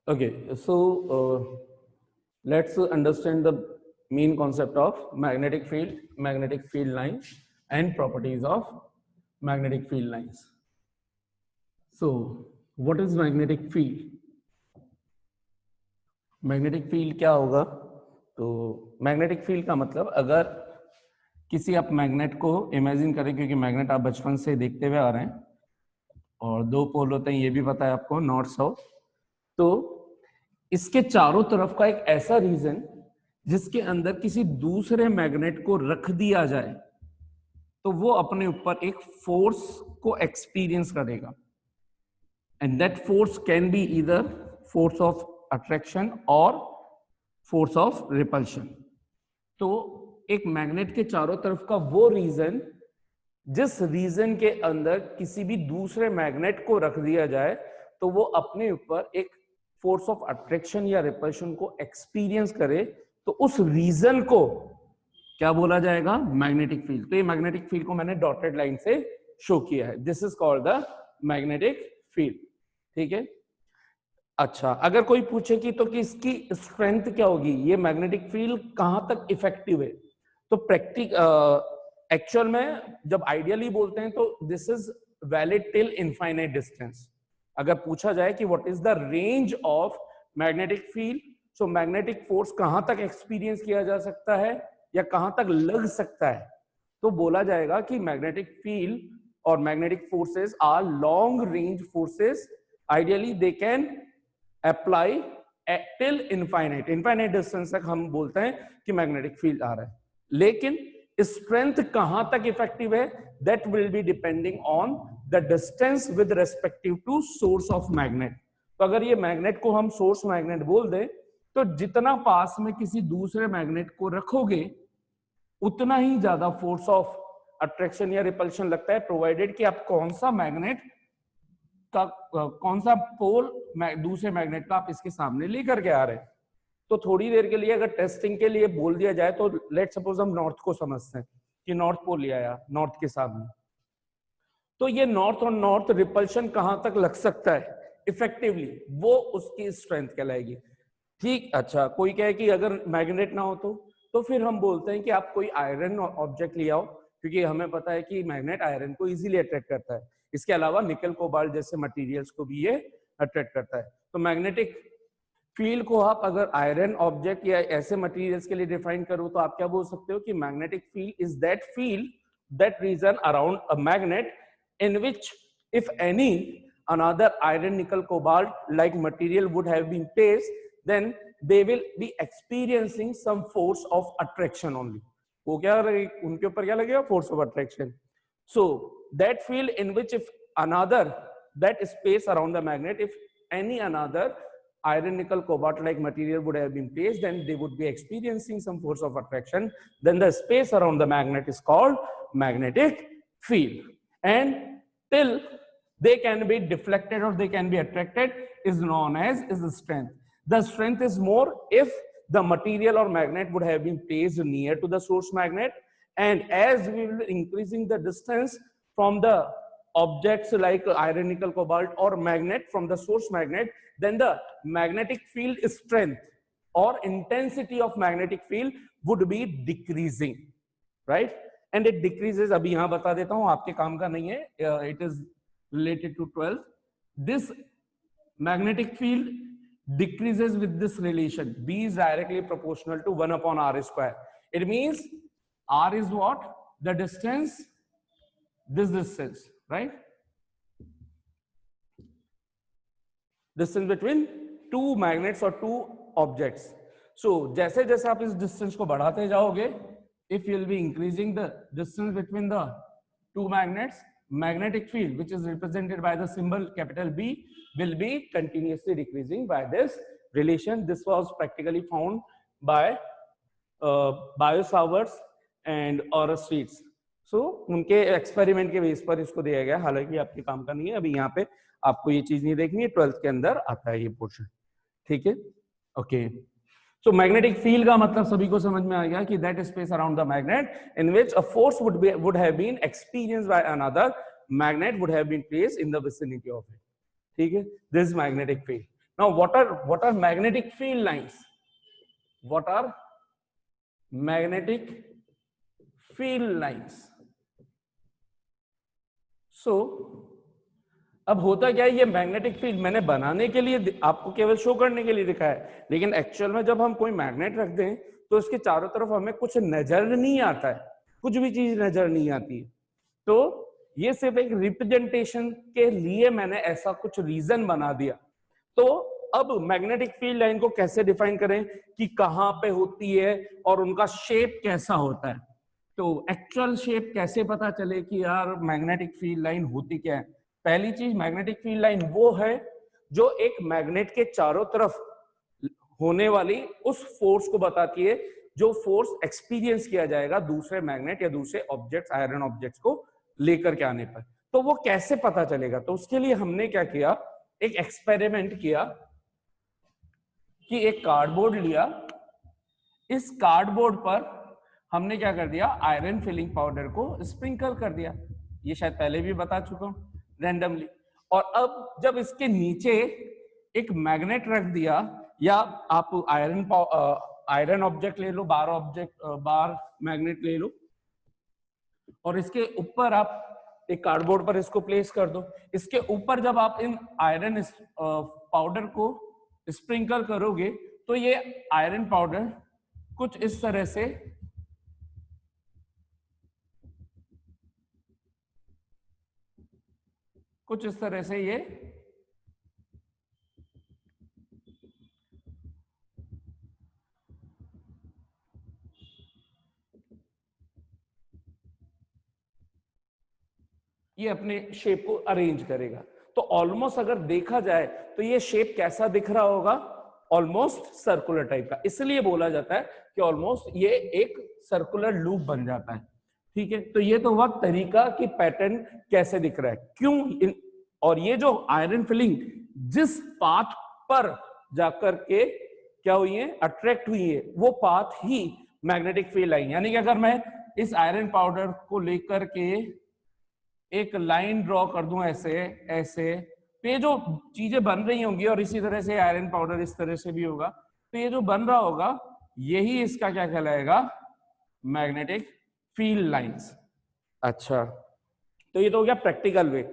Okay, so let's understand the main concept of magnetic field lines, and properties of magnetic field lines. So, what is magnetic field? Magnetic field क्या होगा? तो magnetic field का मतलब, अगर किसी आप magnet को इमेजिन करें, क्योंकि मैग्नेट आप बचपन से देखते हुए आ रहे हैं और दो पोल होते हैं, ये भी पता है आपको, नॉर्थ साउथ। तो इसके चारों तरफ का एक ऐसा रीजन जिसके अंदर किसी दूसरे मैग्नेट को रख दिया जाए तो वो अपने ऊपर एक फोर्स को एक्सपीरियंस करेगा, and that force can be either force of attraction और फोर्स ऑफ रिपल्शन। तो एक मैग्नेट के चारों तरफ का वो रीजन जिस रीजन के अंदर किसी भी दूसरे मैग्नेट को रख दिया जाए तो वो अपने ऊपर एक फोर्स ऑफ अट्रैक्शन या रिपल्शन को एक्सपीरियंस करे, तो उस रीजन को क्या बोला जाएगा? Magnetic field. तो ये मैग्नेटिक फील्ड को मैंने डॉटेड लाइन से शो किया है। This is called the magnetic field. ठीक है। अच्छा, अगर कोई पूछे कि तो कि इसकी स्ट्रेंथ क्या होगी, ये मैग्नेटिक फील्ड कहां तक इफेक्टिव है, तो एक्चुअल में जब आइडियली बोलते हैं तो this is valid till infinite distance. अगर पूछा जाए कि what is the range of magnetic field, so magnetic force कहां तक एक्सपीरियंस किया जा सकता है या कहां तक लग सकता है, तो बोला जाएगा कि मैग्नेटिक फील्ड और magnetic forces are long range forces. Ideally they can apply till infinite distance तक हम बोलते हैं कि मैग्नेटिक फील्ड आ रहा है। लेकिन स्ट्रेंथ कहां तक इफेक्टिव है, that will be depending on the distance with respective to source of magnet. तो अगर ये मैग्नेट को हम सोर्स मैग्नेट बोल दें तो जितना पास में किसी दूसरे मैग्नेट को रखोगे उतना ही ज्यादा फोर्स ऑफ अट्रैक्शन या रिपल्शन लगता है, प्रोवाइडेड कि आप कौन सा मैग्नेट का कौन सा पोल दूसरे मैग्नेट का आप इसके सामने लेकर के आ रहे हैं। तो थोड़ी देर के लिए अगर टेस्टिंग के लिए बोल दिया जाए तो लेट सपोज हम नॉर्थ को समझते हैं कि नॉर्थ पोल ले आया नॉर्थ के सामने, तो ये नॉर्थ और नॉर्थ रिपल्शन कहां तक लग सकता है इफेक्टिवली, वो उसकी स्ट्रेंथ कहलाएगी। ठीक। अच्छा, कोई कहे कि अगर मैग्नेट ना हो तो फिर हम बोलते हैं कि आप कोई आयरन ऑब्जेक्ट ले आओ, क्योंकि हमें पता है कि मैग्नेट आयरन को इजीली अट्रैक्ट करता है। इसके अलावा निकल कोबाल्ट जैसे मटेरियल्स को भी ये अट्रैक्ट करता है। तो मैग्नेटिक फील्ड को आप अगर आयरन ऑब्जेक्ट या ऐसे मटेरियल्स के लिए डिफाइन करो तो आप क्या बोल सकते हो कि magnetic field is that field, that region around a magnet in which if any another iron nickel cobalt like material would have been placed, then they will be experiencing some force of attraction only. वो क्या उनके ऊपर क्या लगेगा? force of attraction. So that field in which if another, that space around the magnet, if any another iron nickel cobalt like material would have been placed, then they would be experiencing some force of attraction. Then the space around the magnet is called magnetic field. And till they can be deflected or they can be attracted is known as the strength. The strength is more if the material or magnet would have been placed near to the source magnet, and as we will be increasing the distance from the objects like iron nickel cobalt or magnet from the source magnet, then the magnetic field strength or intensity of magnetic field would be decreasing, right? And it decreases, अभी यहां बता देता हूं, आपके काम का नहीं है, it is related to 12th. This magnetic field decreases with this relation. B is directly proportional to 1 upon r square. It means r is what? The distance, this distance, right? Distance between two magnets or two objects. So जैसे जैसे आप इस distance को बढ़ाते जाओगे, if you'll be increasing the distance between the two magnets, magnetic field, which is represented by the symbol capital B, will be continuously decreasing by this relation. This was practically found by Biot-Savarts and Oris Reeds. So उनके experiment के base पर इसको दिया गया, हालांकि आपके काम का नहीं है, अभी यहाँ पे आपको ये चीज नहीं देखनी है, 12th के अंदर आता है ये पोर्शन। ठीक है, ओके। So magnetic field का मतलब सभी को समझ में आ गया कि that space around the magnet in which a force would have been experienced by another magnet would have been placed in the vicinity of it. ठीक है, this is magnetic field. Now what are magnetic field lines? What are magnetic field lines? So अब होता क्या है, ये magnetic field मैंने बनाने के लिए आपको केवल शो करने के लिए दिखाया है, लेकिन एक्चुअल में जब हम कोई मैग्नेट रख दें तो इसके चारों तरफ हमें कुछ नजर नहीं आता है, कुछ भी चीज नजर नहीं आती है। तो ये सिर्फ एक रिप्रेजेंटेशन के लिए मैंने ऐसा कुछ रीजन बना दिया। तो अब मैग्नेटिक फील्ड लाइन को कैसे डिफाइन करें कि कहां पे होती है और उनका शेप कैसा होता है। तो एक्चुअल शेप कैसे पता चले कि यार मैग्नेटिक फील्ड लाइन होती क्या है। पहली चीज, मैग्नेटिक फील्ड लाइन वो है जो एक मैग्नेट के चारों तरफ होने वाली उस फोर्स को बताती है जो फोर्स एक्सपीरियंस किया जाएगा दूसरे मैग्नेट या दूसरे ऑब्जेक्ट्स, आयरन ऑब्जेक्ट्स को लेकर के आने पर। तो वो कैसे पता चलेगा, तो उसके लिए हमने क्या किया, एक एक्सपेरिमेंट किया कि एक कार्डबोर्ड लिया, इस कार्डबोर्ड पर हमने क्या कर दिया, आयरन फिलिंग पाउडर को स्प्रिंकल कर दिया। ये शायद पहले भी बता चुका हूं रैंडमली। और अब जब इसके नीचे एक मैग्नेट रख दिया, या आप आयरन ऑब्जेक्ट ले लो, बार मैग्नेट ले लो, और इसके ऊपर आप एक कार्डबोर्ड पर इसको प्लेस कर दो। इसके ऊपर जब आप इन आयरन पाउडर को स्प्रिंकल करोगे तो ये आयरन पाउडर कुछ इस तरह से ये अपने शेप को अरेंज करेगा। तो ऑलमोस्ट अगर देखा जाए तो ये शेप कैसा दिख रहा होगा, ऑलमोस्ट सर्कुलर टाइप का। इसलिए बोला जाता है कि ऑलमोस्ट ये एक सर्कुलर लूप बन जाता है। ठीक है, तो ये तो हुआ तरीका कि पैटर्न कैसे दिख रहा है, क्यों और ये जो आयरन फिलिंग जिस पाथ पर जाकर के क्या हुई है, अट्रैक्ट हुई है, वो पाथ ही मैग्नेटिक फील्ड लाइन। यानी कि अगर मैं इस आयरन पाउडर को लेकर के एक लाइन ड्रॉ कर दूं ऐसे ऐसे, तो ये जो चीजें बन रही होंगी, और इसी तरह से आयरन पाउडर इस तरह से भी होगा, तो ये जो बन रहा होगा यही इसका क्या कहलाएगा, मैग्नेटिक फील्ड लाइंस। अच्छा, तो ये तो हो गया प्रैक्टिकल वे।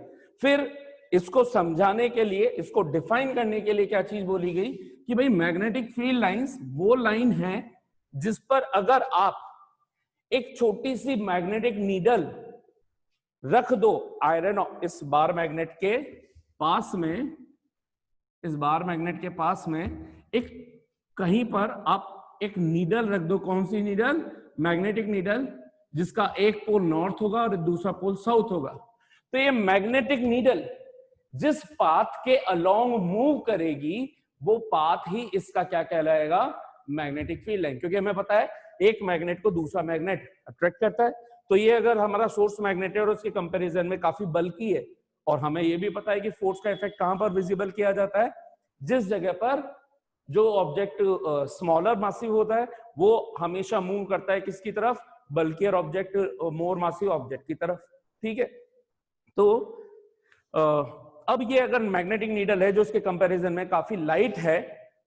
फिर इसको समझाने के लिए, इसको डिफाइन करने के लिए क्या चीज बोली गई कि भाई मैग्नेटिक फील्ड लाइंस वो लाइन है जिस पर अगर आप एक छोटी सी मैग्नेटिक नीडल रख दो आयरन इस बार मैग्नेट के पास में, इस बार मैग्नेट के पास में एक कहीं पर आप एक नीडल रख दो। कौन सी नीडल, मैग्नेटिक नीडल, जिसका एक पोल नॉर्थ होगा और दूसरा पोल साउथ होगा। तो ये मैग्नेटिक नीडल जिस पाथ के अलोंग मूव करेगी वो पाथ ही इसका क्या कहलाएगा, मैग्नेटिक फील्ड लाइन। क्योंकि हमें पता है एक मैग्नेट को दूसरा मैग्नेट अट्रैक्ट करता है। तो ये अगर हमारा सोर्स मैग्नेट है और उसके कंपैरिजन में काफी बल्की है, और हमें ये भी पता है कि फोर्स का इफेक्ट कहां पर विजिबल किया जाता है, जिस जगह पर जो ऑब्जेक्ट स्मॉलर मासिव होता है वो हमेशा मूव करता है किसकी तरफ, बल्कियर ऑब्जेक्ट मोर मासिव ऑब्जेक्ट की तरफ। ठीक है, तो अब ये अगर मैग्नेटिक नीडल है जो उसके कंपैरिजन में काफी लाइट है,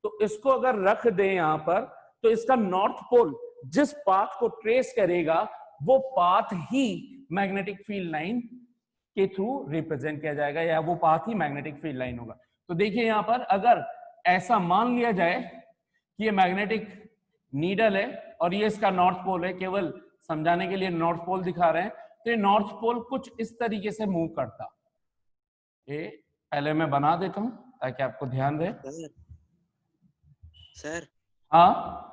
तो इसको अगर रख दें यहां पर, तो इसका नॉर्थ पोल जिस पाथ को ट्रेस करेगा वो पाथ ही मैग्नेटिक फील्ड लाइन के थ्रू रिप्रेजेंट किया जाएगा, या वो पाथ ही मैग्नेटिक फील्ड लाइन होगा। तो देखिए यहां पर अगर ऐसा मान लिया जाए कि ये मैग्नेटिक नीडल है और ये इसका नॉर्थ पोल है, केवल समझाने के लिए नॉर्थ पोल दिखा रहे हैं, तो ये नॉर्थ पोल कुछ इस तरीके से मूव करता। ये पहले मैं बना देता हूं ताकि आपको ध्यान रहे। सर हाँ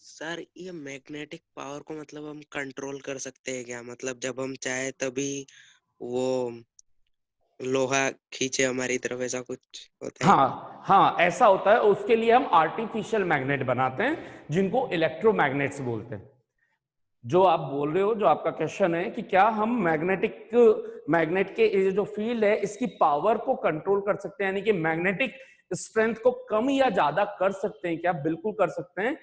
सर, ये मैग्नेटिक पावर को मतलब हम कंट्रोल कर सकते हैं क्या? मतलब जब हम चाहे तभी वो लोहा खींचे हमारी तरफ, ऐसा कुछ होता है? हाँ, ऐसा होता है। उसके लिए हम आर्टिफिशियल मैग्नेट बनाते हैं जिनको इलेक्ट्रोमैग्नेट्स बोलते हैं। जो आप बोल रहे हो, जो आपका क्वेश्चन है कि क्या हम मैग्नेट के जो फील्ड है इसकी पावर को कंट्रोल कर सकते हैं, यानी कि मैग्नेटिक स्ट्रेंथ को कम या ज्यादा कर सकते हैं क्या? बिल्कुल कर सकते हैं।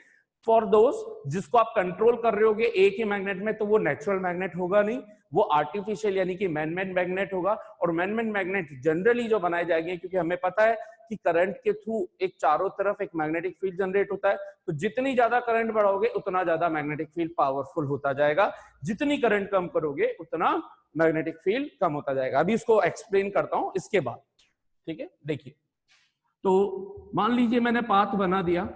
फॉर दोज जिसको आप कंट्रोल कर रहे होगे एक ही मैग्नेट में, तो वो नेचुरल मैग्नेट होगा नहीं, वो आर्टिफिशियल यानी कि मैन मेड मैग्नेट होगा। और मैन मेड मैग्नेट जनरली जो बनाए जाएंगे, क्योंकि हमें पता है कि करंट के थ्रू एक चारों तरफ एक मैग्नेटिक फील्ड जनरेट होता है, तो जितनी ज्यादा करंट बढ़ाओगे उतना ज्यादा मैग्नेटिक फील्ड पावरफुल होता जाएगा, जितनी करंट कम करोगे उतना मैग्नेटिक फील्ड कम होता जाएगा। अभी इसको एक्सप्लेन करता हूं इसके बाद, ठीक है। देखिए, तो मान लीजिए मैंने पाथ बना दिया,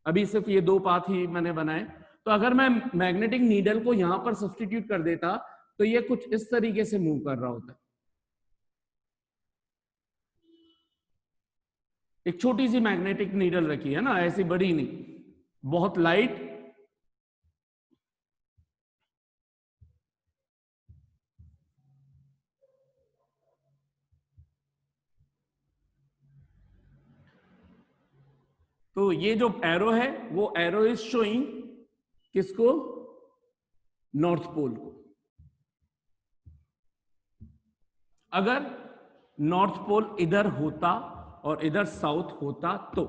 अभी सिर्फ ये 2 पाथ ही मैंने बनाए, तो अगर मैं मैग्नेटिक नीडल को यहां पर सब्स्टिट्यूट कर देता तो ये कुछ इस तरीके से मूव कर रहा होता है। एक छोटी सी मैग्नेटिक नीडल रखी है ना, ऐसी बड़ी नहीं, बहुत लाइट, तो ये जो एरो है वो एरो इज शोइंग किसको, नॉर्थ पोल को। अगर नॉर्थ पोल इधर होता और इधर साउथ होता तो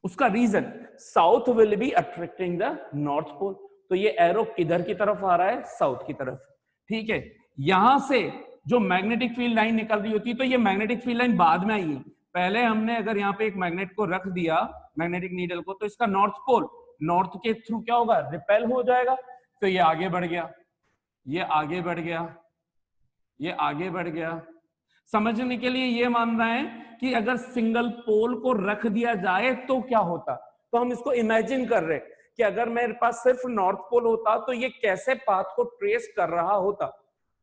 उसका reason, south will be attracting the north pole, तो ये एरो किधर की तरफ आ रहा है, साउथ की तरफ, ठीक है। यहां से जो मैग्नेटिक फील्ड लाइन निकल रही होती, तो ये मैग्नेटिक फील्ड लाइन बाद में आई है, पहले हमने अगर यहाँ पे एक मैग्नेट को रख दिया, मैग्नेटिक नीडल को, तो इसका नॉर्थ पोल नॉर्थ के थ्रू क्या होगा, रिपेल हो जाएगा, तो ये आगे बढ़ गया, ये आगे बढ़ गया, ये आगे बढ़ गया। समझने के लिए ये मान रहे हैं कि अगर सिंगल पोल को रख दिया जाए तो क्या होता, तो हम इसको इमेजिन कर रहे हैं कि अगर मेरे पास सिर्फ नॉर्थ पोल होता तो ये कैसे पाथ को ट्रेस कर रहा होता,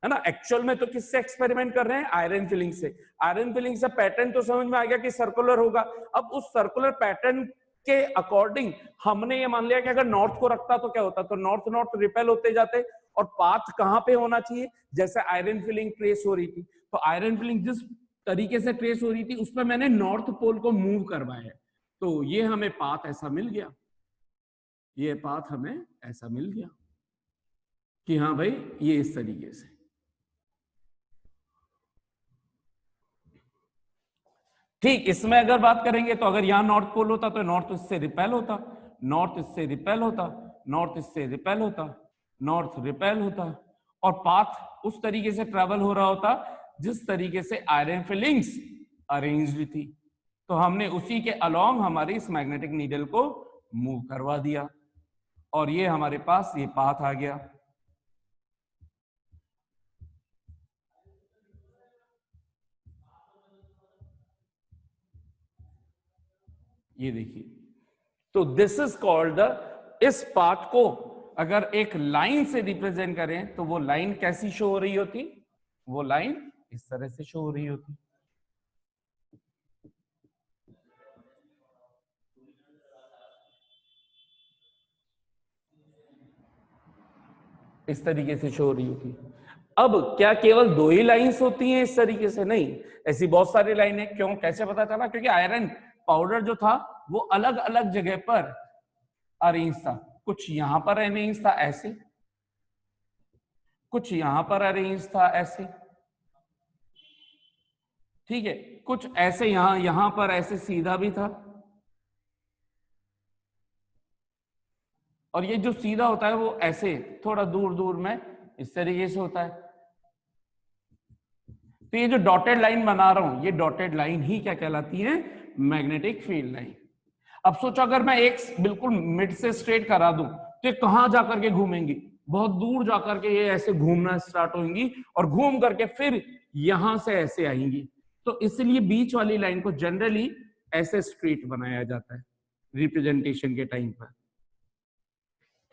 है ना। एक्चुअल में तो किससे एक्सपेरिमेंट कर रहे हैं, आयरन फिलिंग से। आयरन फिलिंग से पैटर्न तो समझ में आ गया कि सर्कुलर होगा। अब उस सर्कुलर पैटर्न के अकॉर्डिंग हमने ये मान लिया कि अगर नॉर्थ को रखता तो क्या होता, तो नॉर्थ नॉर्थ रिपेल होते जाते, और पाथ कहां पे होना चाहिए, जैसे आयरन फिलिंग ट्रेस हो रही थी, तो आयरन फिलिंग जिस तरीके से ट्रेस हो रही थी उस पर मैंने नॉर्थ पोल को मूव करवाया, तो ये हमें पाथ ऐसा मिल गया, ये पाथ हमें ऐसा मिल गया कि हाँ भाई ये इस तरीके से। ठीक, इसमें अगर बात करेंगे तो अगर यहां नॉर्थ पोल होता तो नॉर्थ इससे रिपेल होता, नॉर्थ इससे रिपेल होता, नॉर्थ इससे रिपेल होता, नॉर्थ रिपेल होता, और पाथ उस तरीके से ट्रेवल हो रहा होता जिस तरीके से आयरन फिलिंग्स अरेंज्ड थी, तो हमने उसी के अलोंग हमारी इस मैग्नेटिक नीडल को मूव करवा दिया, और ये हमारे पास ये पाथ आ गया। ये देखिए, तो दिस इज कॉल्ड द, इस पाथ को अगर एक लाइन से रिप्रेजेंट करें तो वो लाइन कैसी शो हो रही होती, वो लाइन इस तरह से शो हो रही होती, इस तरीके से शो हो रही होती। अब क्या केवल 2 ही लाइंस होती हैं इस तरीके से, नहीं, ऐसी बहुत सारी लाइन है। क्यों, कैसे पता चला, क्योंकि आयरन पाउडर जो था वो अलग अलग जगह पर अरेंज था, कुछ यहां पर अरेंज था ऐसे, कुछ यहां पर अरेंज था ऐसे, ठीक है, कुछ ऐसे यहां पर ऐसे सीधा भी था, और ये जो सीधा होता है वो ऐसे थोड़ा दूर दूर में इस तरीके से होता है। तो ये जो डॉटेड लाइन बना रहा हूं, ये डॉटेड लाइन ही क्या कहलाती है, मैग्नेटिक फील्ड लाइन। अब सोचो अगर मैं एक बिल्कुल मिड से स्ट्रेट करा दूं तो ये कहां जाकर के घूमेंगी, बहुत दूर जाकर के ये ऐसे घूमना स्टार्ट होंगी, और घूम करके फिर यहां से ऐसे आएंगी, तो इसलिए बीच वाली लाइन को जनरली ऐसे स्ट्रेट बनाया जाता है रिप्रेजेंटेशन के टाइम पर,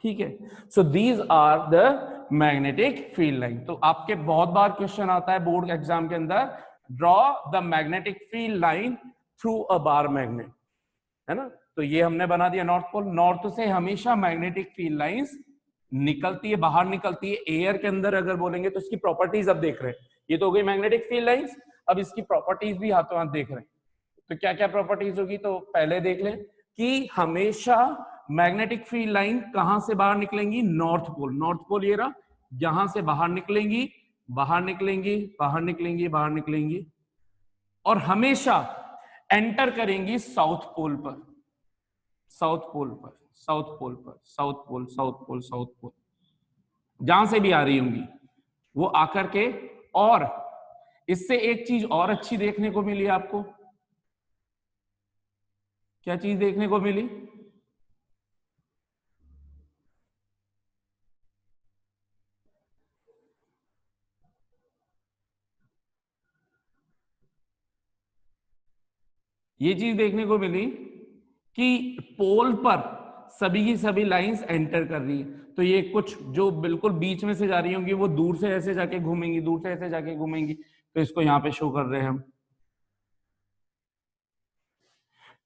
ठीक है। So these are the magnetic field line. तो आपके बहुत बार क्वेश्चन आता है बोर्ड एग्जाम के अंदर, draw the magnetic field line through a bar magnet, है ना। तो ये हमने बना दिया नॉर्थ पोल, नॉर्थ से हमेशा मैग्नेटिक फील्ड लाइंस निकलती है, बाहर निकलती है। एयर के अंदर अगर बोलेंगे तो इसकी प्रॉपर्टीज अब देख रहे हैं, ये तो हो गई मैग्नेटिक फील्ड लाइंस, अब इसकी प्रॉपर्टीज भी हाथों हाथ देख रहे हैं। तो क्या क्या प्रॉपर्टीज होगी, तो पहले देख लें कि हमेशा मैग्नेटिक फील्ड लाइन कहां से बाहर निकलेंगी, नॉर्थ पोल, नॉर्थ पोल ये रहा, यहां से बाहर निकलेंगी, बाहर निकलेंगी, बाहर निकलेंगी, बाहर निकलेंगी, और हमेशा एंटर करेंगी साउथ पोल पर, साउथ पोल पर, साउथ पोल पर, south pole, south pole, south pole, जहां से भी आ रही होंगी वो आकर के। और इससे एक चीज और अच्छी देखने को मिली आपको, क्या चीज देखने को मिली? ये चीज देखने को मिली कि पोल पर सभी की सभी लाइंस एंटर कर रही है। तो ये कुछ जो बिल्कुल बीच में से जा रही होंगी वो दूर से ऐसे जाके घूमेंगी, दूर से ऐसे जाके घूमेंगी, तो इसको यहाँ पे शो कर रहे हैं हम।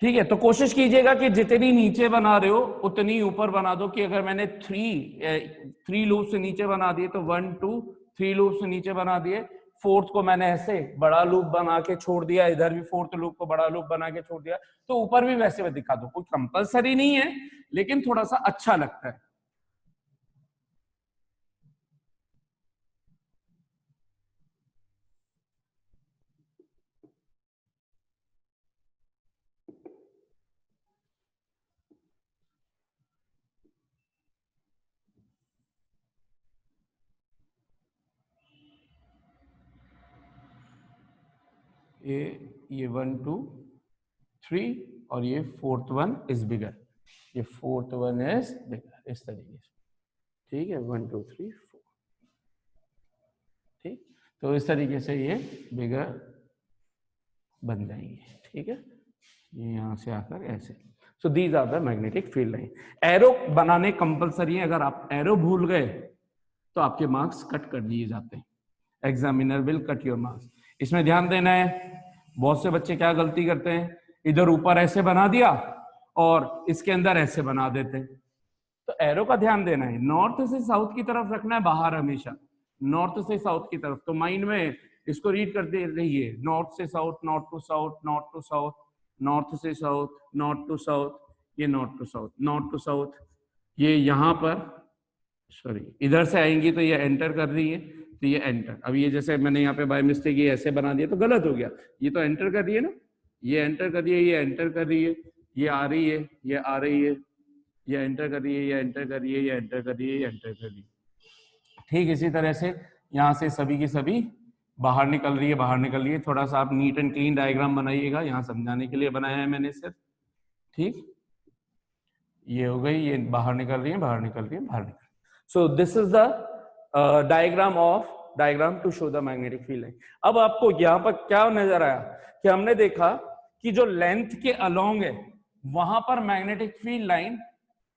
ठीक है, तो कोशिश कीजिएगा कि जितनी नीचे बना रहे हो उतनी ऊपर बना दो। कि अगर मैंने थ्री लूप से नीचे बना दिए तो 1 2 3 लूप से नीचे बना दिए, फोर्थ को मैंने ऐसे बड़ा लूप बना के छोड़ दिया, इधर भी फोर्थ लूप को बड़ा लूप बना के छोड़ दिया, तो ऊपर भी वैसे में दिखा दो। कोई कंपलसरी नहीं है, लेकिन थोड़ा सा अच्छा लगता है। ये 1 2 3 और ये फोर्थ वन इज बिगर, ये फोर्थ वन इज बिगर, इस तरीके से। ठीक है, 1 2 3 4। ठीक, तो इस तरीके से ये बिगर बन जाएंगे। ठीक है, ये यहां से आकर ऐसे। So these are the magnetic field line. Arrow बनाने कंपलसरी है, अगर आप एरो भूल गए तो आपके मार्क्स कट कर दिए जाते हैं। Examiner will cut your marks. इसमें ध्यान देना है, बहुत से बच्चे क्या गलती करते हैं, इधर ऊपर ऐसे बना दिया और इसके अंदर ऐसे बना देते हैं। तो एरो का ध्यान देना है, नॉर्थ से साउथ की तरफ रखना है बाहर हमेशा, नॉर्थ से साउथ की तरफ। तो माइंड में इसको रीड करते रहिए, नॉर्थ से south, north to south, north to south, north से साउथ, नॉर्थ टू साउथ, ये north to south, north to south. ये यहां पर सॉरी इधर से आएंगी तो ये एंटर कर रही है, तो ये एंटर। अब ये जैसे मैंने यहाँ पे बाय मिस्टेक ये ऐसे बना दिया तो गलत हो गया, ये तो एंटर कर रही है ना, ये एंटर कर रही है, ये एंटर कर रही है, ये आ रही है, ये आ रही है, ये एंटर कर रही है, ये एंटर कर रही है, ये एंटर कर रही है, ये एंटर कर रही है। ठीक इसी तरह से यहाँ से सभी की सभी बाहर निकल रही है, बाहर निकल रही है। थोड़ा सा आप नीट एंड क्लीन डायग्राम बनाइएगा, यहाँ समझाने के लिए बनाया है मैंने सिर्फ। ठीक, ये हो गई, ये बाहर निकल रही है, बाहर निकल रही है, बाहर निकल। So this is the diagram to show the magnetic field line. अब आपको यहाँ पर क्या नजर आया कि हमने देखा कि जो लेंथ के अलोंग है वहां पर magnetic field line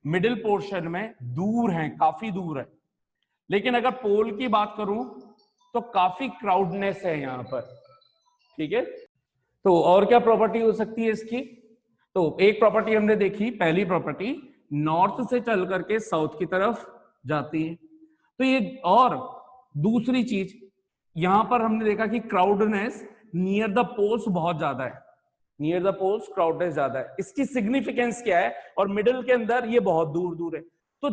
middle portion में दूर है, काफी दूर है। लेकिन अगर पोल की बात करूं तो काफी क्राउडनेस है यहां पर। ठीक है, तो और क्या प्रॉपर्टी हो सकती है इसकी? तो एक प्रॉपर्टी हमने देखी, पहली प्रॉपर्टी नॉर्थ से चल करके साउथ की तरफ जाती है। तो ये, और दूसरी चीज यहां पर हमने देखा कि क्राउडनेस नियर द पोल्स बहुत ज्यादा है, नियर द पोल्स क्राउडनेस ज्यादा है। इसकी सिग्निफिकेंस क्या है? और मिडिल के अंदर ये बहुत दूर दूर है। तो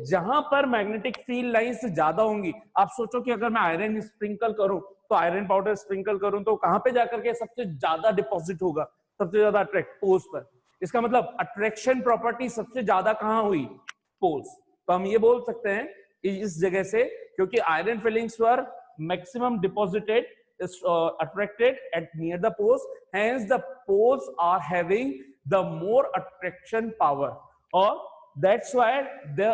जहां पर मैग्नेटिक फील्ड लाइंस ज्यादा होंगी, आप सोचो कि अगर मैं आयरन स्प्रिंकल करूं, तो आयरन पाउडर स्प्रिंकल करूं तो कहां पे जाकर के सबसे ज्यादा डिपॉजिट होगा, सबसे ज्यादा अट्रैक्ट पोल्स पर। इसका मतलब अट्रैक्शन प्रॉपर्टी सबसे ज्यादा कहां हुई? पोल्स। तो हम ये बोल सकते हैं इस जगह से, क्योंकि iron filings were maximum deposited is attracted at near the poles, hence the poles are having the more attraction power, or that's why the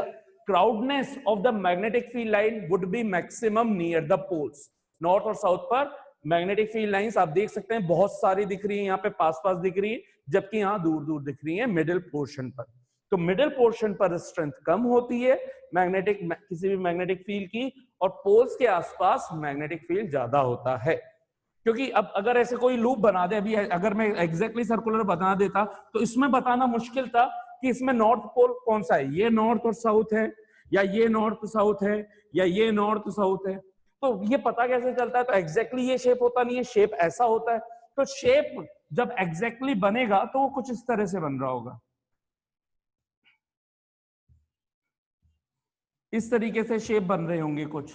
crowdness of the magnetic field line would be maximum near the poles. North और south पर magnetic field lines आप देख सकते हैं बहुत सारी दिख रही है, यहाँ पे पास पास दिख रही है, जबकि यहाँ दूर दूर दिख रही है मिडिल पोर्शन पर। तो मिडिल पोर्शन पर स्ट्रेंथ कम होती है मैग्नेटिक, किसी भी मैग्नेटिक फील्ड की, और पोल्स के आसपास मैग्नेटिक फील्ड ज्यादा होता है। क्योंकि अब अगर ऐसे कोई लूप बना दे, अभी अगर मैं एग्जैक्टली सर्कुलर बना देता तो इसमें बताना मुश्किल था कि इसमें नॉर्थ पोल कौन सा है, ये नॉर्थ और साउथ है, या ये नॉर्थ साउथ है, या ये नॉर्थ साउथ है। तो ये पता कैसे चलता है? तो एग्जैक्टली ये शेप होता नहीं है, शेप ऐसा होता है। तो शेप जब एग्जैक्टली बनेगा तो वो कुछ इस तरह से बन रहा होगा, इस तरीके से शेप बन रहे होंगे कुछ।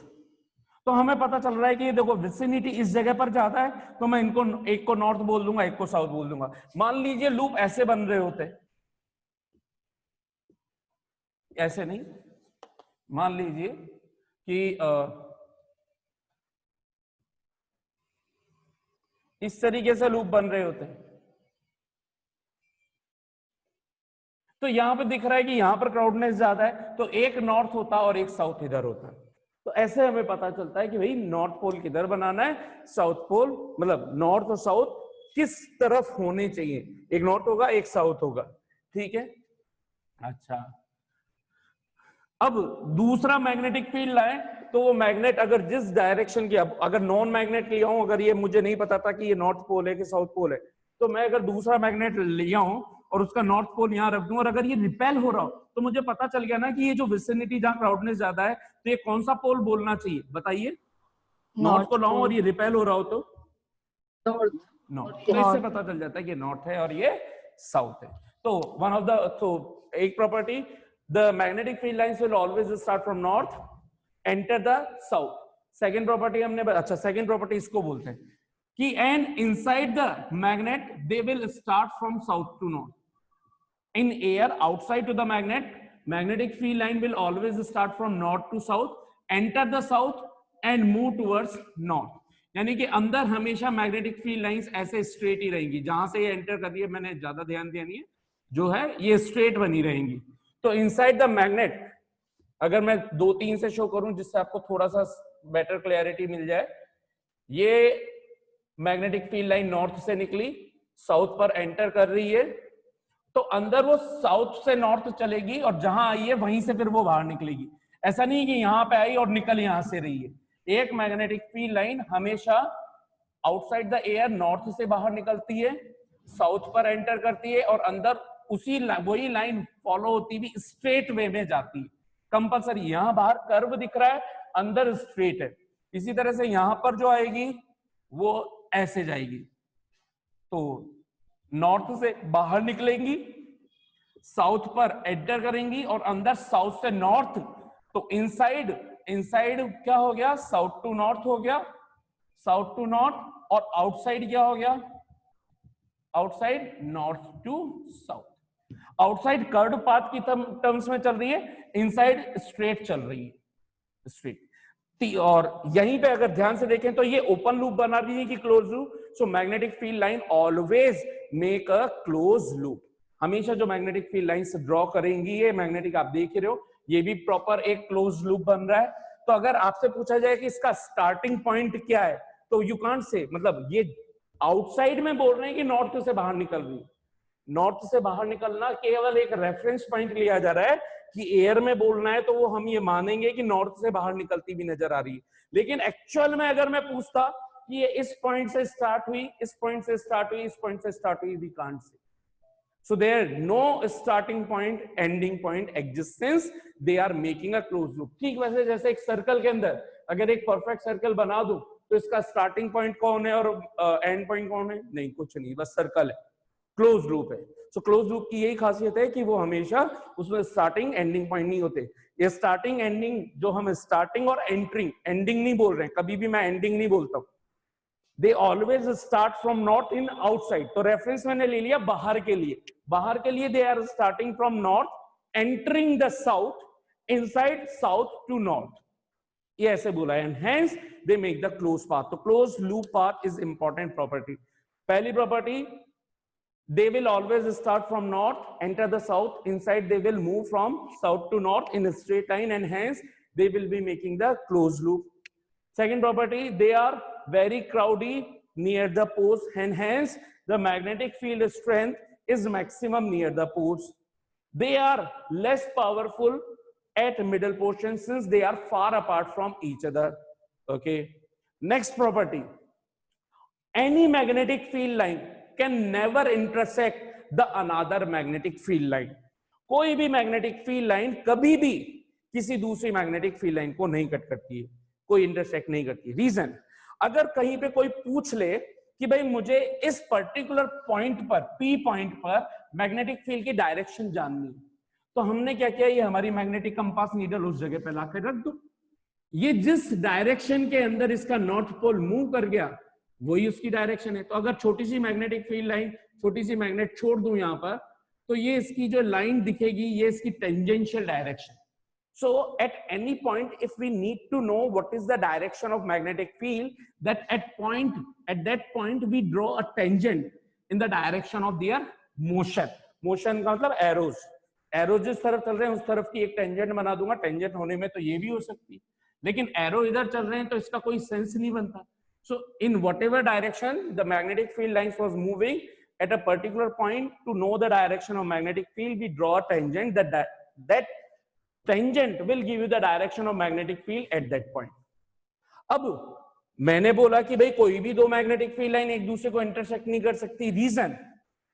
तो हमें पता चल रहा है कि ये देखो विसिनिटी इस जगह पर जाता है, तो मैं इनको एक को नॉर्थ बोल दूंगा, एक को साउथ बोल दूंगा। मान लीजिए लूप ऐसे बन रहे होते, ऐसे नहीं, मान लीजिए कि इस तरीके से लूप बन रहे होते, तो यहाँ पे दिख रहा है कि यहाँ पर क्राउडनेस ज्यादा है, तो एक नॉर्थ होता और एक साउथ इधर होता। तो ऐसे हमें पता चलता है कि भाई नॉर्थ पोल किधर बनाना है, साउथ पोल, मतलब नॉर्थ और साउथ किस तरफ होने चाहिए, एक नॉर्थ होगा एक साउथ होगा, ठीक है। अच्छा, अब दूसरा मैग्नेटिक फील्ड लाए, तो वो मैग्नेट अगर जिस डायरेक्शन की, अब अगर नॉन मैग्नेट लिया हूं, अगर ये मुझे नहीं पता था कि ये नॉर्थ पोल है कि साउथ पोल है, तो मैं अगर दूसरा मैग्नेट लिया हूं और उसका नॉर्थ पोल यहां रख दूं, और अगर ये रिपेल हो रहा हो, तो मुझे पता चल गया ना कि ये जो विसिनिटी जहां क्राउडनेस ज्यादा है, तो ये कौन सा पोल बोलना चाहिए, बताइए। नॉर्थ को लाऊं और ये रिपेल हो रहा हो तो नॉर्थ, तो इससे पता चल जाता है कि नॉर्थ है और ये साउथ है। तो वन ऑफ द, तो एक property, the magnetic field lines will always start from north, enter the south. Second property हमने, अच्छा सेकंड प्रॉपर्टी इसको बोलते हैं कि and inside the magnet they will start from south to north. In air outside to the magnet, magnetic field line will always start from north to south, enter the south and move towards north. यानी कि अंदर हमेशा magnetic field lines ऐसे straight ही रहेंगी, जहां से ये enter कर रही है, मैंने ज्यादा ध्यान दिया नहीं है, जो है ये स्ट्रेट बनी रहेंगी। तो इनसाइड द मैग्नेट, अगर मैं 2-3 से शो करूं जिससे आपको थोड़ा सा बेटर क्लैरिटी मिल जाए, ये मैग्नेटिक फील्ड लाइन नॉर्थ से निकली, साउथ पर एंटर कर रही है, तो अंदर वो साउथ से नॉर्थ चलेगी और जहां आई है वहीं से फिर वो बाहर निकलेगी। ऐसा नहीं कि यहां पे आई और निकल यहां से रही है। एक मैग्नेटिक फील्ड लाइन हमेशा आउटसाइड द एयर नॉर्थ से बाहर निकलती है, साउथ पर एंटर करती है और अंदर उसी वही लाइन फॉलो होती हुई स्ट्रेट वे में जाती है कंपल्सरी। यहां बाहर कर्व दिख रहा है, अंदर स्ट्रेट है। इसी तरह से यहां पर जो आएगी वो ऐसे जाएगी, तो नॉर्थ से बाहर निकलेंगी, साउथ पर एंटर करेंगी और अंदर साउथ से नॉर्थ, तो इनसाइड क्या हो गया, साउथ टू नॉर्थ हो गया, साउथ टू नॉर्थ, और आउटसाइड क्या हो गया, outside north to south. Outside curve path की टर्म्स में चल रही है, इनसाइड स्ट्रेट चल रही है, स्ट्रेट। और यहीं पे अगर ध्यान से देखें तो ये ओपन लूप बना रही है कि close loop. So magnetic field line always make a close loop. हमेशा जो मैग्नेटिक फील्ड लाइंस ड्रॉ करेंगी, ये मैग्नेटिक आप देख रहे हो, ये भी प्रॉपर एक क्लोज लूप बन रहा है। तो अगर आपसे पूछा जाए कि इसका स्टार्टिंग पॉइंट क्या है, तो यू कांट से, मतलब ये आउटसाइड में बोल रहे हैं कि नॉर्थ से बाहर निकल रही है। नॉर्थ से बाहर निकलना केवल एक रेफरेंस पॉइंट लिया जा रहा है कि एयर में बोलना है तो वो हम ये मानेंगे कि नॉर्थ से बाहर निकलती भी नजर आ रही है। लेकिन एक्चुअल में अगर मैं पूछता कि ये इस पॉइंट से स्टार्ट हुई, इस पॉइंट से स्टार्ट हुई, इस पॉइंट से स्टार्ट हुई, वी कांट से। So there no starting point, ending point existence. They are making a closed loop. ठीक वैसे जैसे एक सर्कल के अंदर अगर एक परफेक्ट सर्कल बना दूं तो इसका स्टार्टिंग पॉइंट कौन है और एंड पॉइंट कौन है? नहीं, कुछ नहीं, बस सर्कल है, क्लोज लूप है। सो क्लोज लूप की यही खासियत है कि वो हमेशा उसमें स्टार्टिंग एंडिंग पॉइंट नहीं होते। ये स्टार्टिंग एंडिंग, जो हम स्टार्टिंग और एंडिंग नहीं बोल रहे हैं, कभी भी मैं एंडिंग नहीं बोलता हूं। They always start from north in outside. तो रेफरेंस मैंने ले लिया बाहर के लिए, बाहर के लिए they are starting from north, entering the south, inside south to north. ये ऐसे बोला है, and hence they make the closed path. तो closed loop path is important property. पहली property, they will always start from north, enter the south, inside they will move from south to north in a straight line, and hence they will be making the closed loop. Second property, they are very crowdy near the poles, and hence the magnetic field strength is maximum near the poles. They are less powerful at middle portion since they are far apart from each other. Okay. Next property, any magnetic field line can never intersect the another magnetic field line. कोई भी magnetic field line कभी भी किसी दूसरी magnetic field line को नहीं cut करती है, कोई इंटरसेक्ट नहीं करती। रीजन, अगर कहीं पे कोई पूछ ले कि भाई मुझे इस पर्टिकुलर पॉइंट पर, पी पॉइंट पर मैग्नेटिक फील्ड की डायरेक्शन जाननी है, तो हमने क्या किया, ये हमारी मैग्नेटिक कंपास नीडल उस जगह पे लाकर रख दो। ये जिस डायरेक्शन के अंदर इसका नॉर्थ पोल मूव कर गया वही उसकी डायरेक्शन है। तो अगर छोटी सी मैग्नेटिक फील्ड लाइन, छोटी सी मैग्नेट छोड़ दूं यहां पर, तो ये इसकी जो लाइन दिखेगी ये इसकी tangential direction. So at any point, if we need to know what is the direction of magnetic field, at that point we draw a tangent in the direction of their motion. Motion का मतलब arrows, arrow जिस तरफ चल रहे हैं उस तरफ की एक टेंजेंट बना दूंगा, टेंजेंट होने में तो ये भी हो सकती है, लेकिन एरो इधर चल रहे हैं तो इसका कोई सेंस नहीं बनता. So in whatever direction the magnetic field lines was moving at a particular point, to know the direction of magnetic field, we draw a tangent. That tangent will give you the direction of magnetic field at that point. अब मैंने बोला कि भाई कोई भी दो magnetic field line एक दूसरे को इंटरसेक्ट नहीं कर सकती. रीजन,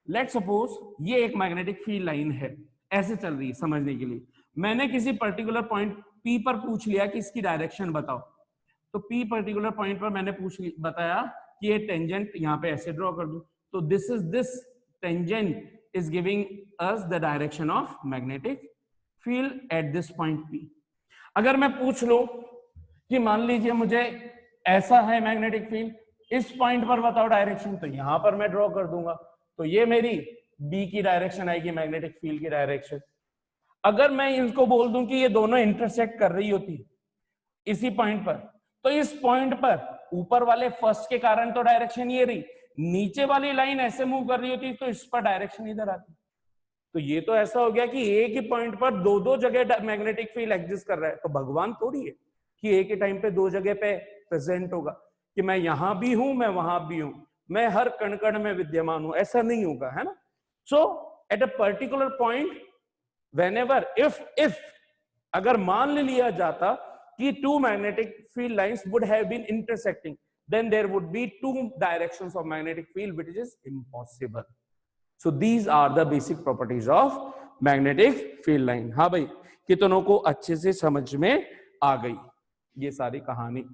लेट सपोज ये एक मैग्नेटिक फील्ड लाइन है, ऐसे चल रही है. समझने के लिए मैंने किसी पर्टिकुलर पॉइंट P पर पूछ लिया कि इसकी डायरेक्शन बताओ, तो P पर्टिकुलर पॉइंट पर मैंने बताया कि ये टेंजेंट यहाँ पे ऐसे ड्रॉ कर दूं, तो this tangent is giving us the direction of magnetic field at this point P. अगर मैं पूछ लूं कि मान लीजिए मुझे ऐसा है मैग्नेटिक फील्ड, इस पॉइंट पर बताओ डायरेक्शन, तो यहां पर मैं ड्रॉ कर दूंगा, तो ये मेरी B की डायरेक्शन आएगी, मैग्नेटिक फील्ड की डायरेक्शन. अगर मैं इनको बोल दूं कि ये दोनों इंटरसेक्ट कर रही होती इसी पॉइंट पर, तो इस पॉइंट पर ऊपर वाले फर्स्ट के कारण तो डायरेक्शन ये रही, नीचे वाली लाइन ऐसे मूव कर रही होती तो इस पर डायरेक्शन इधर आती. तो ये तो ऐसा हो गया कि एक ही पॉइंट पर दो दो जगह मैग्नेटिक फील्ड एग्जिस्ट कर रहा है. तो भगवान थोड़ी है कि एक ही टाइम पे दो जगह पे प्रेजेंट होगा, कि मैं यहां भी हूं मैं वहां भी हूं, मैं हर कण कण में विद्यमान हूं, ऐसा नहीं होगा, है ना. So at a particular point whenever if अगर मान लिया जाता कि two magnetic field lines would have been intersecting, then there would be two directions of magnetic field, which is impossible. So these are the basic properties of magnetic field line. हाँ भाई, कितनों को अच्छे से समझ में आ गई ये सारी कहानी.